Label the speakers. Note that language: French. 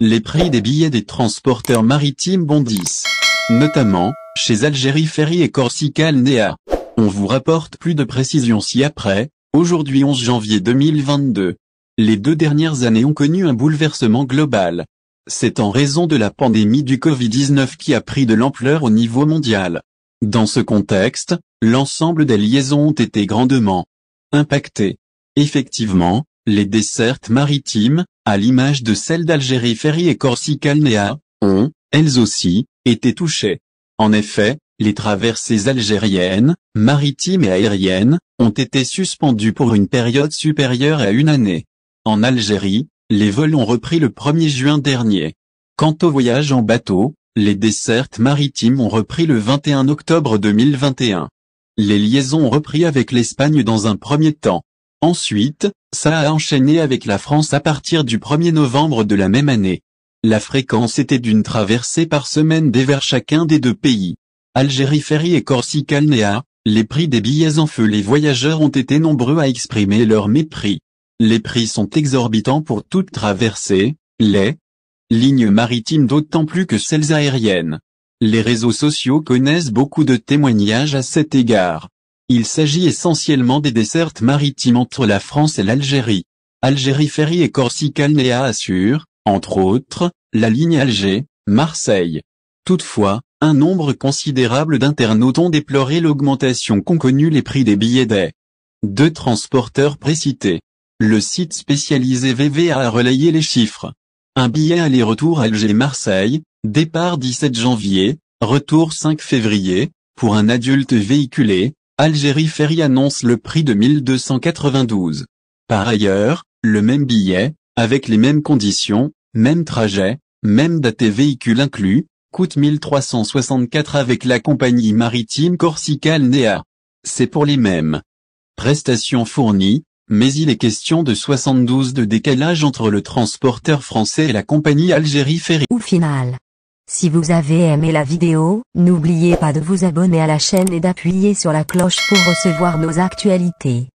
Speaker 1: les prix des billets des transporteurs maritimes bondissent. Notamment, chez Algérie Ferry et Corsica Linea. On vous rapporte plus de précisions ci-après, aujourd'hui 11 janvier 2022. Les 2 dernières années ont connu un bouleversement global. C'est en raison de la pandémie du Covid-19 qui a pris de l'ampleur au niveau mondial. Dans ce contexte, l'ensemble des liaisons ont été grandement impactées. Effectivement, les dessertes maritimes, à l'image de celles d'Algérie Ferry et Corsica Linea, ont, elles aussi, été touchées. En effet, les traversées algériennes, maritimes et aériennes, ont été suspendues pour une période supérieure à 1 année. En Algérie, les vols ont repris le 1er juin dernier. Quant aux voyages en bateau, les dessertes maritimes ont repris le 21 octobre 2021. Les liaisons ont repris avec l'Espagne dans un premier temps. Ensuite, ça a enchaîné avec la France à partir du 1er novembre de la même année. La fréquence était d'une traversée par semaine vers chacun des 2 pays. Algérie Ferry et Corsica Linea, les prix des billets en feu. Les voyageurs ont été nombreux à exprimer leur mépris. Les prix sont exorbitants pour toute traversée, les lignes maritimes d'autant plus que celles aériennes. Les réseaux sociaux connaissent beaucoup de témoignages à cet égard. Il s'agit essentiellement des dessertes maritimes entre la France et l'Algérie. Algérie Ferry et Corsica Linea assurent, entre autres, la ligne Alger-Marseille. Toutefois, un nombre considérable d'internautes ont déploré l'augmentation qu'ont connue les prix des billets des 2 transporteurs précités. Le site spécialisé VVA a relayé les chiffres. Un billet aller-retour Alger-Marseille, départ 17 janvier, retour 5 février, pour un adulte véhiculé, Algérie Ferry annonce le prix de 1292. Par ailleurs, le même billet, avec les mêmes conditions, même trajet, même date et véhicule inclus, coûte 1364 avec la compagnie maritime Corsica Linea. C'est pour les mêmes prestations fournies, mais il est question de 72 de décalage entre le transporteur français et la compagnie Algérie Ferry.
Speaker 2: Au final, si vous avez aimé la vidéo, n'oubliez pas de vous abonner à la chaîne et d'appuyer sur la cloche pour recevoir nos actualités.